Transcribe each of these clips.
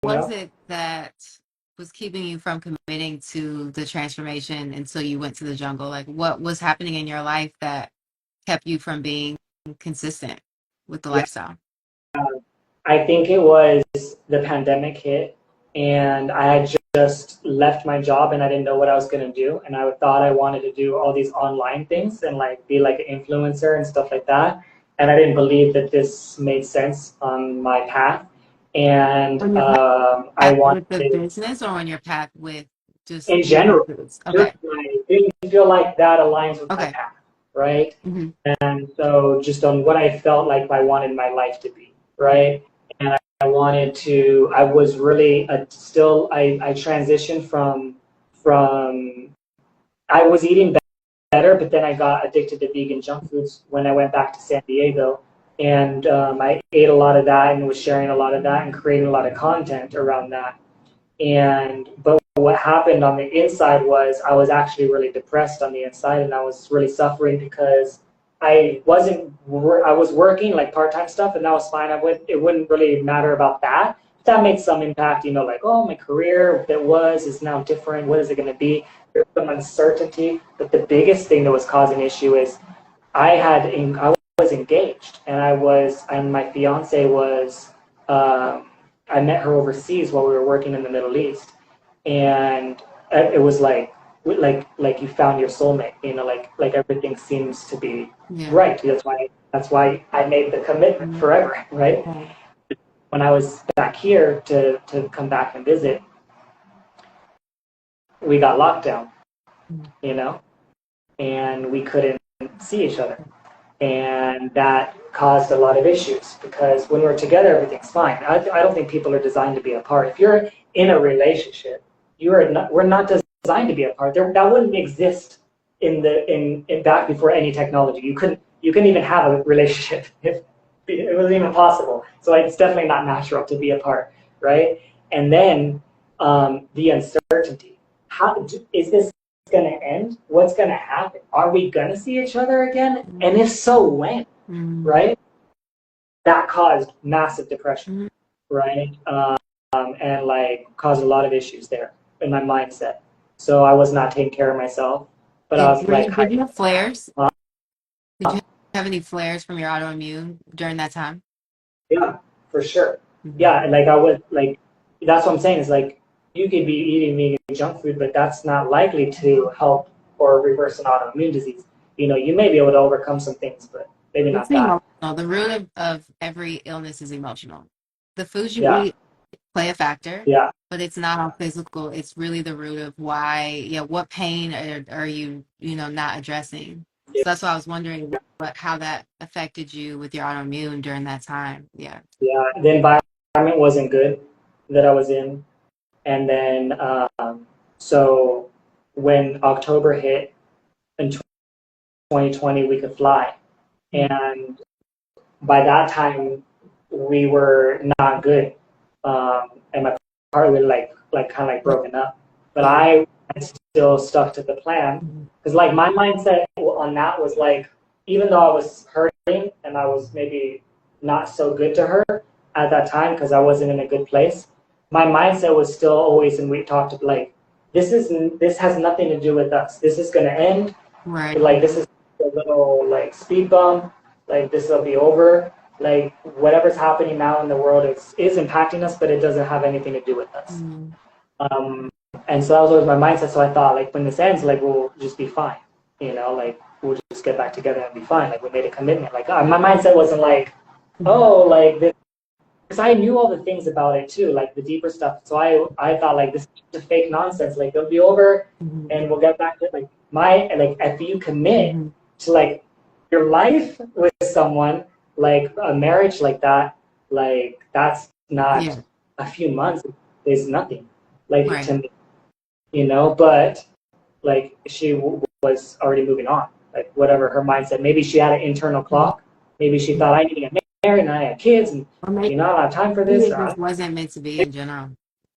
you was know? it that was keeping you from committing to the transformation until you went to the jungle? Like, what was happening in your life that kept you from being consistent with the Yeah. lifestyle? I think it was the pandemic hit, and I had just left my job and I didn't know what I was going to do. And I thought I wanted to do all these online things and like be like an influencer and stuff like that. And I didn't believe that this made sense on my path. And On your I path with the wanted, business or on your path with just in eating general, foods? just Okay. I didn't feel like that aligns with my Okay. path, right? Hmm. And so just on what I felt like I wanted my life to be, right? And I wanted to, I was really still, I transitioned from, I was eating better, but then I got addicted to vegan junk foods when I went back to San Diego. And I ate a lot of that and was sharing a lot of that and creating a lot of content around that. And but what happened on the inside was I was actually really depressed on the inside, and I was really suffering because I wasn't I was working like part-time stuff, and that was fine. It wouldn't really matter about that. That made some impact, like, oh, my career that was is now different. What is it going to be? There's some uncertainty. But the biggest thing that was causing issue is I was engaged, and my fiance was. I met her overseas while we were working in the Middle East, and it was like you found your soulmate. Like everything seems to be Yeah. right. That's why I made the commitment Mhm. forever. Right Right. when I was back here to come back and visit, we got locked down. Mhm. You know, and we couldn't see each other. And that caused a lot of issues because when we're together, everything's fine. I don't think people are designed to be apart. If you're in a relationship, we're not designed to be apart. That wouldn't exist in back before any technology. You couldn't even have a relationship if it wasn't even possible. So it's definitely not natural to be apart, right? And then the uncertainty. How is this going to end? What's going to happen? Are we going to see each other again? And if so, when? Mhm. Right? That caused massive depression, Mhm. right? And like caused a lot of issues there in my mindset. So I was not taking care of myself, but I was like, Did you have flares? huh? Did you have any flares from your autoimmune during that time? Yeah, for sure. Hmm. Yeah, and like I was like, that's what I'm saying is like you could be eating vegan junk food, but that's not likely to help or reverse an autoimmune disease. You may be able to overcome some things, but maybe It's not that. emotional. The root of every illness is emotional. The foods you Yeah, eat play a factor, yeah, but it's not all physical. It's really the root of why, yeah, what pain are you, not addressing? yeah, So that's why I was wondering how that affected you with your autoimmune during that time. Yeah. yeah. The environment wasn't good that I was in, and then so when October hit in 2020, we could fly, and by that time we were not good, and my partner was like kind of like Right. broken up. But Yeah. I still stuck to the plan Mhm. because like my mindset on that was like, even though I was hurting and I was maybe not so good to her at that time because I wasn't in a good place, my mindset was still always, and we talked like, this has nothing to do with us. This is gonna end. Right. Like this is a little like speed bump. Like this will be over. Like whatever's happening now in the world is impacting us, but it doesn't have anything to do with us. Mhm. Um, and so that was always my mindset. So I thought, like, when this ends, like, we'll just be fine. Like, we'll just get back together and be fine. Like, we made a commitment. Like, my mindset wasn't like, Mhm. oh, like, this, because I knew all the things about it too, like the deeper stuff. So I thought, like, this is just fake nonsense. Like, it'll be over Mhm. and we'll get back to, like, like, if you commit Mhm. to, like, your life with someone, like, a marriage like that, like, that's not Yeah. a few months, is nothing. Like, Right. to me, but like was already moving on. Like whatever her mindset, maybe she had an internal Mhm. clock. Maybe she thought I need to get married and I had kids and Or maybe I don't have time for this. it just wasn't meant to be in general.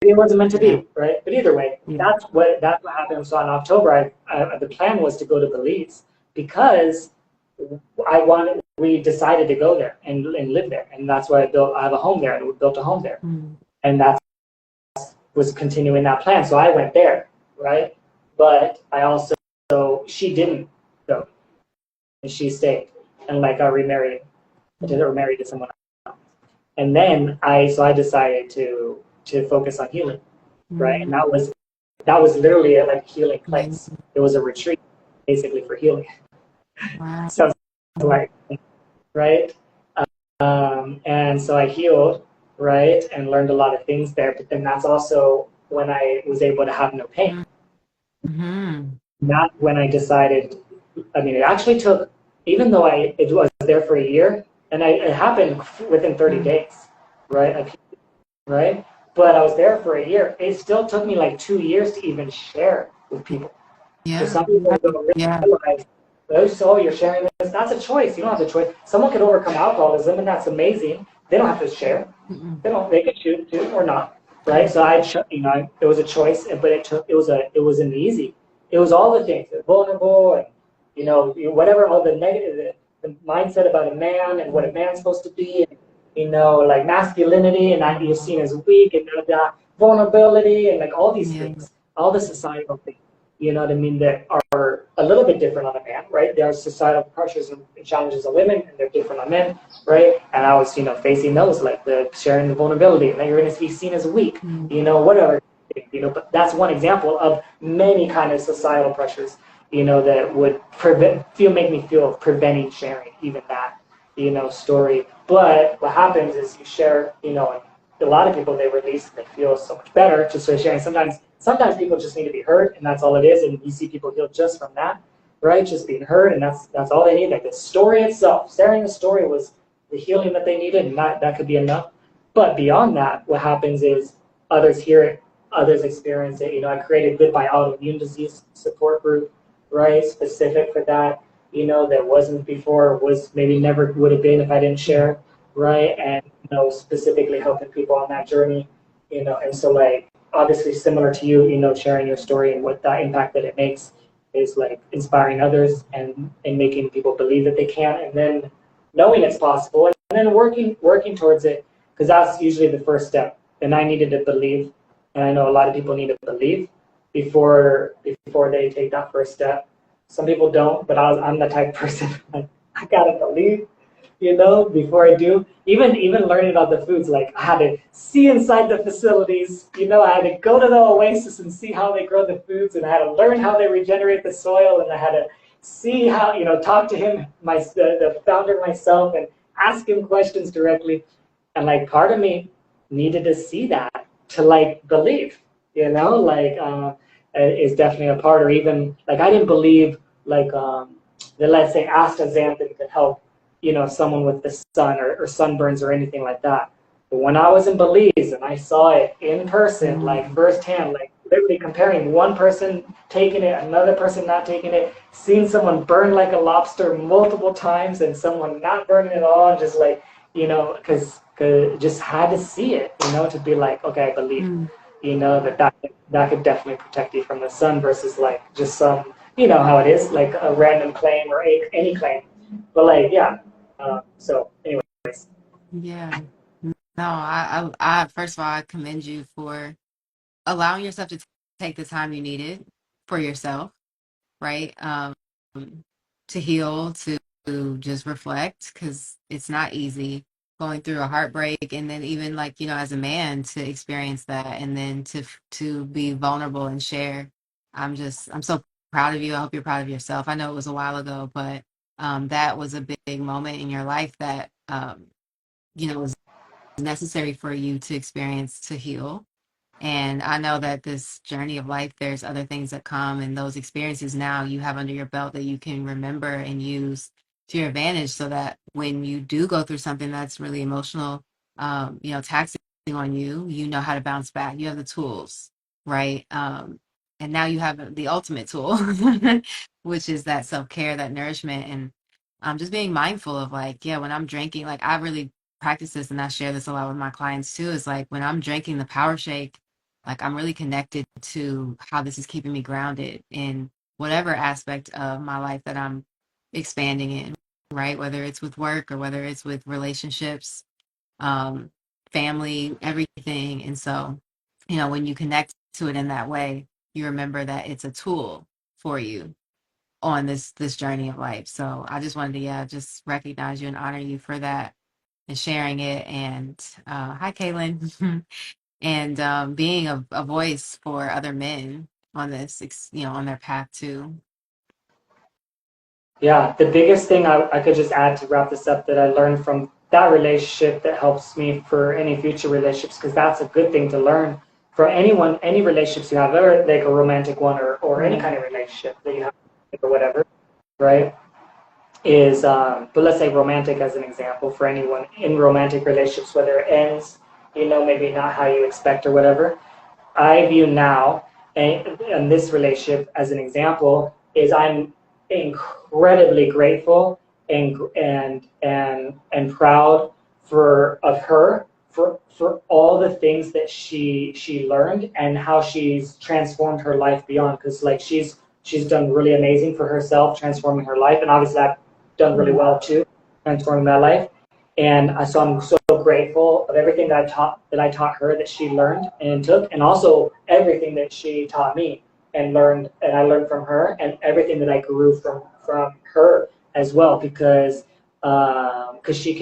It wasn't meant to Yeah. be, right? But either way, Yeah. that's what happened. So in October, the plan was to go to Belize because we decided to go there and live there, and that's why I have a home there, and we built a home there, Mhm. and that's was continuing that plan. So I went there, right? But I also, so she didn't go, and she stayed, and like got remarried, or married to someone else. And then I decided to focus on healing, right? And that was literally a like healing place. It was a retreat, basically for healing. Wow. So like, right? And so I healed, right, and learned a lot of things there. But then that's also when I was able to have no pain. Mm-hmm. Not when I decided. I mean, it actually took, even though it was there for a year, and it happened within 30 days, right? Right? But I was there for a year. It still took me like 2 years to even share with people. So Yeah. some people don't really Yeah. realize, oh, so you're sharing this. That's a choice. You don't have a choice. Someone could overcome alcoholism, and that's amazing. They don't have to share. Mm-mm. They don't. They could choose to or not, right? Yeah. So it was a choice, but it wasn't easy. It was all the things, vulnerable, and whatever, all the negative, the mindset about a man and what a man's supposed to be, and like masculinity, and that you're seen as weak, and vulnerability, and like all these Yeah. things, all the societal things. You know what I mean? That are a little bit different on a man, right? There are societal pressures and challenges on women, and they're different on men, right? And I was, facing those, like the sharing the vulnerability, and that you're going to be seen as weak, Mm. whatever, But that's one example of many kind of societal pressures, that would make me feel of preventing sharing even that, story. But what happens is you share, and a lot of people, they release and they feel so much better just for sharing. Sometimes people just need to be heard, and that's all it is. And you see people heal just from that, right? Just being heard, and that's all they need. Like the story itself, sharing the story was the healing that they needed, and that could be enough. But beyond that, what happens is others hear it, others experience it. I created Goodbye Autoimmune Disease support group, right? Specific for that. That wasn't before, was maybe never would have been if I didn't share, right? And specifically helping people on that journey, and so like obviously similar to you, sharing your story and what that impact that it makes is like inspiring others and making people believe that they can, and then knowing it's possible, and then working towards it, because that's usually the first step. And I needed to believe, and I know a lot of people need to believe before they take that first step. Some people don't, but I'm the type of person I gotta believe, before I do. Even learning about the foods, like I had to see inside the facilities, I had to go to the oasis and see how they grow the foods, and I had to learn how they regenerate the soil, and I had to see how, talk to him, the founder myself, and ask him questions directly. And like part of me needed to see that to like believe, like is definitely a part. Or even like I didn't believe like that, let's say astaxanthin could help someone with the sun or sunburns or anything like that. But when I was in Belize and I saw it in person, like firsthand, like literally comparing one person taking it, another person not taking it, seeing someone burn like a lobster multiple times and someone not burning at all, just like, because just had to see it, to be like, okay, I believe, Mm. that could definitely protect you from the sun versus like just some, how it is, like a random claim or any claim. But like, yeah. So anyways, Yeah. No, I first of all, I commend you for allowing yourself to take the time you needed for yourself, right? To heal, to just reflect, because it's not easy going through a heartbreak, and then even like, as a man to experience that, and then to be vulnerable and share. I'm so proud of you. I hope you're proud of yourself. I know it was a while ago, but that was a big moment in your life that was necessary for you to experience to heal. And I know that this journey of life, there's other things that come, and those experiences now you have under your belt that you can remember and use to your advantage, so that when you do go through something that's really emotional, taxing on you, you know how to bounce back. You have the tools, right? And now you have the ultimate tool, which is that self care, that nourishment, and just being mindful of like, yeah, when I'm drinking, like I really practice this, and I share this a lot with my clients too, is like when I'm drinking the power shake, like I'm really connected to how this is keeping me grounded in whatever aspect of my life that I'm expanding in, right? Whether it's with work or whether it's with relationships, um, family, everything. And so you know, when you connect to it in that way, you remember that it's a tool for you on this journey of life. So I just wanted to, yeah, just recognize you and honor you for that and sharing it. And hi, Kaylin. And being a voice for other men on this, you know, on their path too. Yeah, the biggest thing I could just add to wrap this up that I learned from that relationship that helps me for any future relationships, because that's a good thing to learn for anyone, any relationships you have, or like a romantic one or any kind of relationship that you have or whatever, right? Is, but let's say romantic as an example for anyone in romantic relationships, whether it ends, you know, maybe not how you expect or whatever. I view now in this relationship as an example is I'm incredibly grateful and proud for of her for all the things that she learned and how she's transformed her life beyond, because like she's done really amazing for herself transforming her life, and obviously I've done really well too transforming my life. And so I'm so grateful of everything that I taught her, that she learned and took, and also everything that she taught me and learned, and I learned from her, and everything that I grew from her as well, because she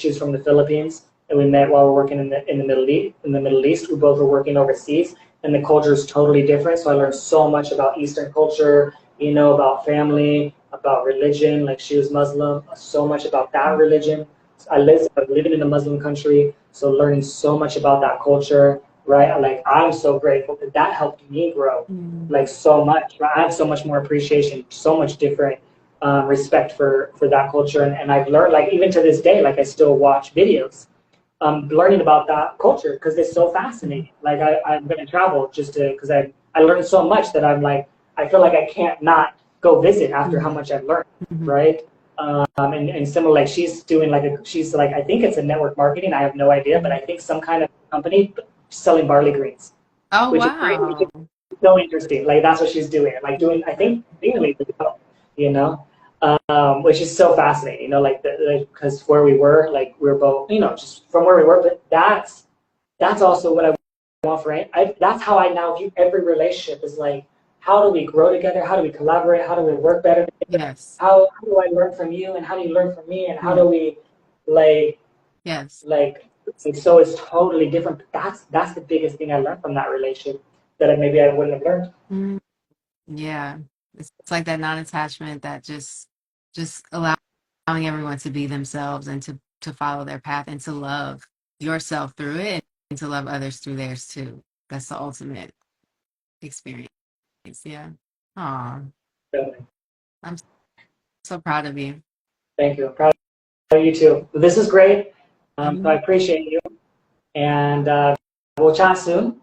was from the Philippines, and we met while we were working in the Middle East. In the Middle East, we both were working overseas, and the culture is totally different. So I learned so much about Eastern culture, you know, about family, about religion. Like she was Muslim, so much about that religion. I'm living in a Muslim country, so learning so much about that culture, right? Like I'm so grateful that that helped me grow, like so much. Right? I have so much more appreciation, so much different respect for that culture, and I've learned, like even to this day, like I still watch videos, learning about that culture because it's so fascinating. Like I'm going to travel just to because I learned so much that I'm like I feel like I can't not go visit after how much I've learned, right? And similar, like she's like, I think it's a network marketing. I have no idea, but I think some kind of company selling barley greens, Oh, which is great, which is wow. so interesting. Like that's what she's doing, like doing, I think, legally as well, you know, which is so fascinating, you know, like because where we were, like we were both, you know, just from where we were, but that's also what I want for it. That's how I now view every relationship is like, how do we grow together? How do we collaborate? How do we work better together? Yes. How do I learn from you? And how do you learn from me? And how Yeah. do we like, Yes. like so it's totally different. But that's the biggest thing I learned from that relationship that maybe I wouldn't have learned. Mm, yeah. It's like that non-attachment that just allowing everyone to be themselves and to follow their path and to love yourself through it and to love others through theirs too. That's the ultimate experience. Yeah. Aw, So, I'm so proud of you. thank you. I'm proud of you too. This is great. So I Mhm. appreciate you. And we'll chat soon.